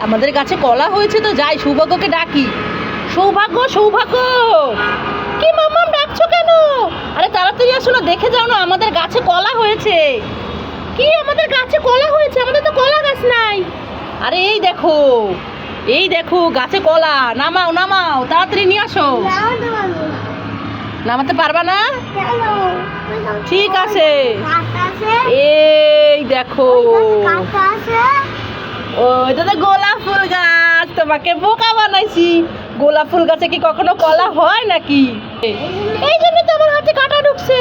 আমাদের গাছে কলা হয়েছে তো যাই সৌভাগ্যকে ডাকি। সৌভাগ্য সৌভাগ্য, কি মাম্মাম ডাকছো কেন? আরে তাড়াতাড়ি আসো না, দেখে যাও না আমাদের গাছে কলা হয়েছে। কি আমাদের গাছে কলা হয়েছে? আমাদের তো কলা গাছ নাই। আরে এই দেখো গাছে কলা। নামাও নামাও, তাড়াতাড়ি নিয়ে আসো। নামাতে পারবা না? ঠিক আছে, এই দেখো ও এটা তো গোলাপ ফুল গাছ। তোমাকে বোকা বানাইছি। গোলাপ ফুল গাছে কি কখনো কলা হয় নাকি? এই জন্য তো আমার হাতে কাঁটা ঢুকছে।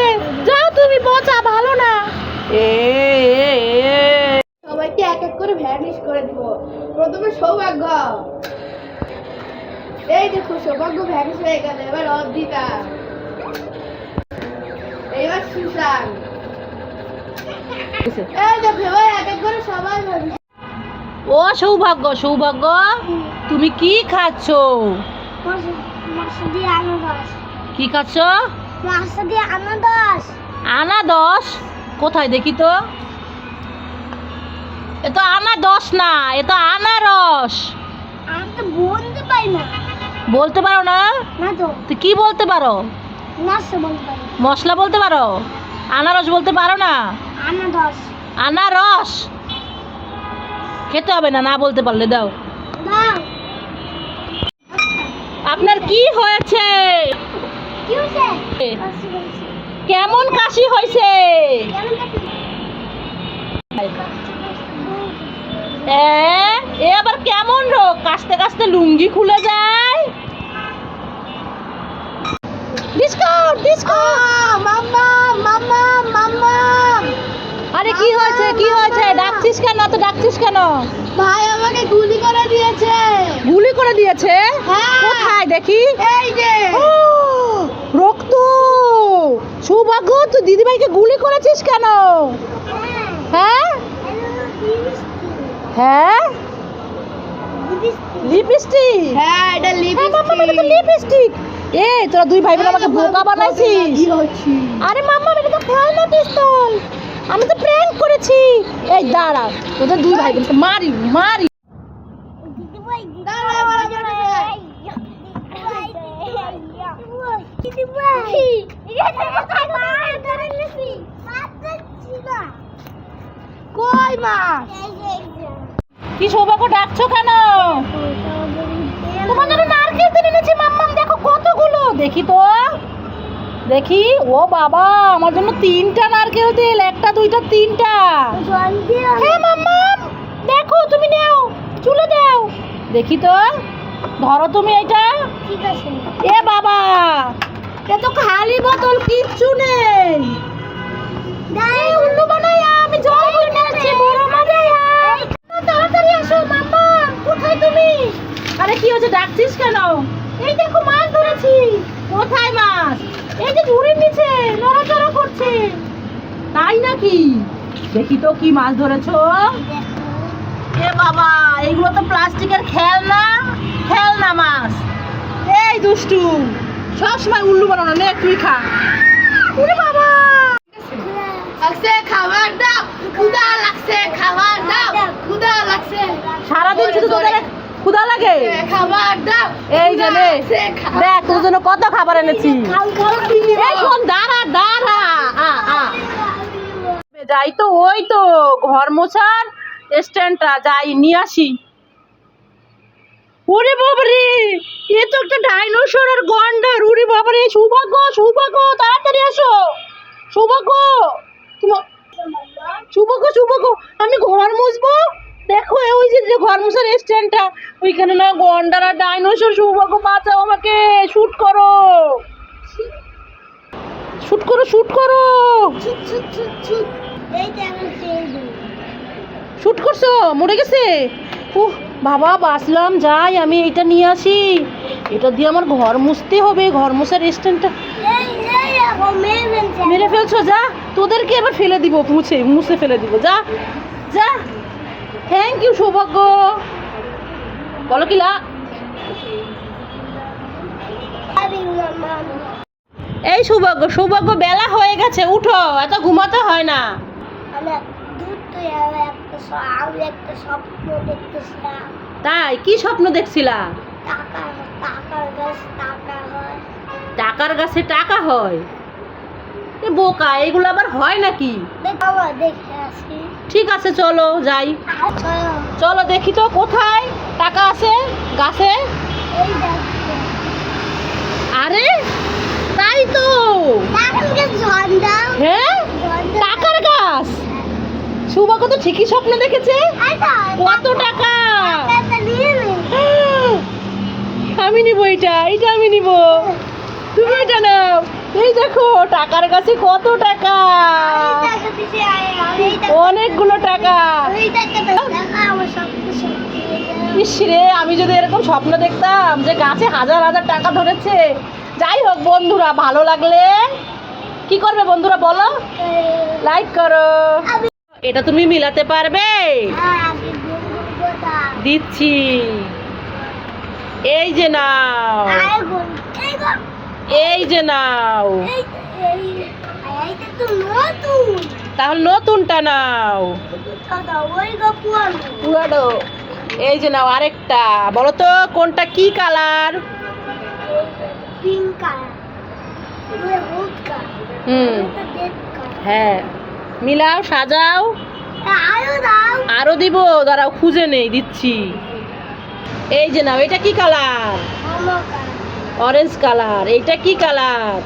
যাও তুমি পচা, ভালো না। সবাইকে এক এক করে ভ্যানিশ করে দিব। প্রথমে সৌভাগ্য, এই দেখো সৌভাগ্য ভ্যানিশ হয়ে গেল। এবার অদ্রিতা, এবার সুশান, এই দেখো এবার এক এক করে সবাই ভ্যানিশ। ও সৌভাগ্য সৌভাগ্য, তুমি কি খাচ্ছ? কি খাচ্ছ? আনারস? কোথায় দেখি তো? এ তো আনারস না, এ তো আনারস। বলতে পারো না? তো কি বলতে পারো? মশলা বলতে পারো, আনারস বলতে পারো না? আনারস খেতে হবে না, না বলতে পারলে। দাও। আপনার কি হয়েছে? কেমন কাশি হয়েছে? এ আবার কেমন রোগ? কাশতে কাশতে লুঙ্গি খুলে যায়। Discount discount. আরে কি হয়েছে কি হয়েছে? ডাকছিস কেন? তো ডাকছিস কেন? ভাই আমাকে গুলি করে দিয়েছে। গুলি করে দিয়েছে? হ্যাঁ। কোথায় দেখি? এই যে রক্ত। সৌভাগ্য, তুই দিদিভাইকে গুলি করেছিস কেন? হ্যাঁ হ্যাঁ, লিপস্টিক। হ্যাঁ এটা লিপস্টিক। এ তোরা দুই ভাই বোন আমাকে বোকা বানাইছিস। আরে মাম্মা, এটা তো খেলনা পিস্তল। আমি তো প্র্যাঙ্ক করেছি। এই দাঁড়া, তোদের দুই ভাই বোনকে মারি মারি। কই মাছ? কি সৌভাগ্য, ডাকছো কেন? তোমার জন্য নারকেল তেল এনেছি মাম্মাম, দেখো কতগুলো। দেখি তো দেখি। ও বাবা, আমার জন্য 3টা নারকেল তেল, 1টা 2টা 3টা। হ্যাঁ মাম্মাম, দেখো তুমি নাও, চুলে দাও। দেখি তো, ধরো তুমি এটা। ঠিক আছে। এ বাবা, এ তো খালি বোতল, কিচ্ছু নেই। উল্লু বানাই, আমি জল করে নিয়েছি। বড় মাঝে তাড়াতাড়ি আসো মাম্মা। কোথায় তুমি? আরে কি হয়েছে, ডাকছিস কেন? এই দেখো মাছ ধরেছি। কোথায় মাছ? এই যে ঝুড়ির নিচে নড়াচড়া করছে। তাই নাকি? দেখি তো কি মাছ ধরেছো। এ বাবা, এইগুলো তো প্লাস্টিকের খেলনা, খেলনা মাছ। এই দুষ্টু, সবসময় উল্লু বানানো। নে তুই খা। ওরে বাবা, লাগছে খাবার দাও, ক্ষুধা লাগছে, খাবার দাও, ক্ষুধা লাগছে। সারাদিন শুধু তোদের ক্ষুধা লাগে। খাবার দাও। এই যে নে, দেখ তোর জন্য কত খাবার এনেছি। এই শোন, দাঁড়া দাঁড়া। যাই তো, ওই তো ঘর মোছার স্ট্যান্ডটা, যাই নিয়ে আসি। ওরে বাবারে, এ তো একটা ডাইনোসর আর গন্ডার। ওরে বাবারে, সৌভাগ্য সৌভাগ্য, তাড়াতাড়ি আসো। সৌভাগ্য, সৌভাগ্য সৌভাগ্য, আমি ঘর মুছবো। দেখো ওই যে ঘর মোছার স্ট্যান্ডটা, ওইখানে না গন্ডার আর ডাইনোসর। সৌভাগ্য বাঁচাও আমাকে, শুট করো শুট করো শুট করো। শুট করছো? মরে গেছে? উহ বাবা, বাঁচলাম। যাই আমি এইটা নিয়ে আসি, এটা দিয়ে আমার ঘর মুছতে হবে। ঘর মোছার স্ট্যান্ডটা মেরে ফেলছো? যা, তোদেরকে এবার ফেলে দিব, মুছে ফেলে দিব। যা যা। থ্যাংক ইউ সৌভাগ্য। বলো কি লা? এই সৌভাগ্য সৌভাগ্য, বেলা হয়ে গেছে, উঠো, এত ঘুমাতে হয় না। একটা স্বপ্ন দেখতেছিলাম। তাই কি স্বপ্ন দেখছিলা? টাকার গাছে টাকা হয়? এ বোকা, এগুলো আবার হয় নাকি? ঠিক আছে চলো যাই। চলো দেখি তো কোথায় টাকা আছে গাছে। আরে তাই তো, হ্যাঁ টাকার গাছ। সুবাকে তো ঠিকই স্বপ্ন দেখেছে। কত টাকা? আমি নিব এটা, এটা আমি নিব, তুমি এটা নাও। এই দেখো টাকার গাছে কত টাকা, অনেকগুলো টাকা। ইস রে, আমি যদি এরকম স্বপ্ন দেখতাম যে গাছে হাজার হাজার টাকা ধরেছে। যাই হোক বন্ধুরা, ভালো লাগলে কি করবে বন্ধুরা বলো? লাইক করো। এটা তুমি মিলাতে পারবে? দিচ্ছি, এই যে নাও, এই যে নাও। তাহলে নতুনটা নাও। পুরানো, এই যে নাও আরেকটা। বলো তো কোনটা কি কালার? হুম, হ্যাঁ মিলাও, সাজাও। আরো দিব, দাঁড়াও খুঁজে নেই, দিচ্ছি। এই যে নাও, এটা কি কালার? Orange colour. এইটা কি কালার?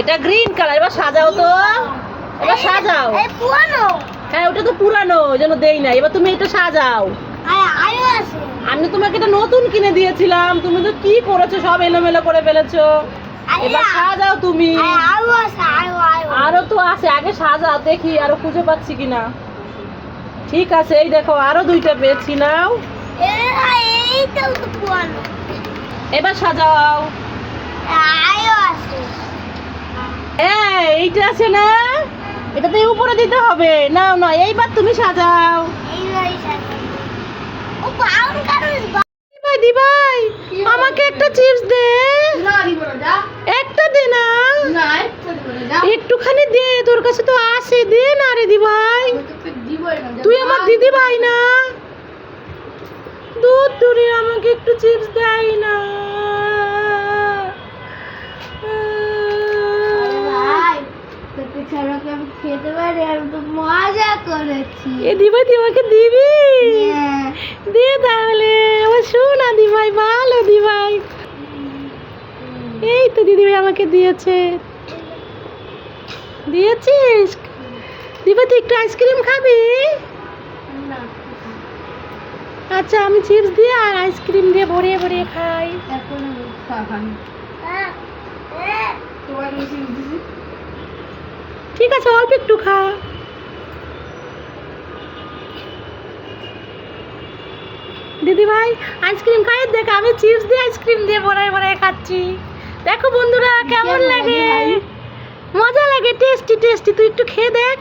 এটা গ্রিন কালার। এবার সাজাও তো, এবার সাজাও। হ্যাঁ ওটা তো পুরানো, ওই জন্য দেই না। এবার তুমি এটা সাজাও। আমি তোমাকে এটা নতুন কিনে দিয়েছিলাম, তুমি তো কি করেছো, সব এলোমেলো করে ফেলেছো। এবার সাজাও তুমি। আরো তো আছে, আগে সাজাও, দেখি আরো খুঁজে পাচ্ছি কিনা। ঠিক আছে, এই দেখো আরো দুইটা পেয়েছি, নাও। এবার সাজাও। হ্যাঁ এইটা আছে না, এটাতে উপরে দিতে হবে। নাও না, এইবার তুমি সাজাও। দি ভাই আমাকে একটা চিপস দে, একটা দে না, একটুখানি দে, তোর কাছে তো আছে, দে না রে দি ভাই। তুই আমার দিদি ভাই না? দুধ দূরে আমাকে একটু চিপস দেয় না। খেতে পারি, আমি তো মজা করেছি। এ দিভাই তুই আমাকে দিবি? দে তাহলে, আমার শোনা দিভাই, ভালো দিভাই। এই তো দিদিভাই আমাকে দিয়েছে। দিয়েছিস? দিভাই তুই একটু আইসক্রিম খাবি? আচ্ছা আমি চিপস দিয়ে আর আইসক্রিম দিয়ে ভরিয়ে ভরিয়ে খাই। ঠিক আছে অল্প একটু খা। দিদি ভাই আইসক্রিম খাই, দেখ আমি চিপস দিয়ে আইসক্রিম দিয়ে ভরায় ভরায় খাচ্ছি। দেখো বন্ধুরা কেমন লাগে, মজা লাগে, টেস্টি টেস্টি। তুই একটু খেয়ে দেখ।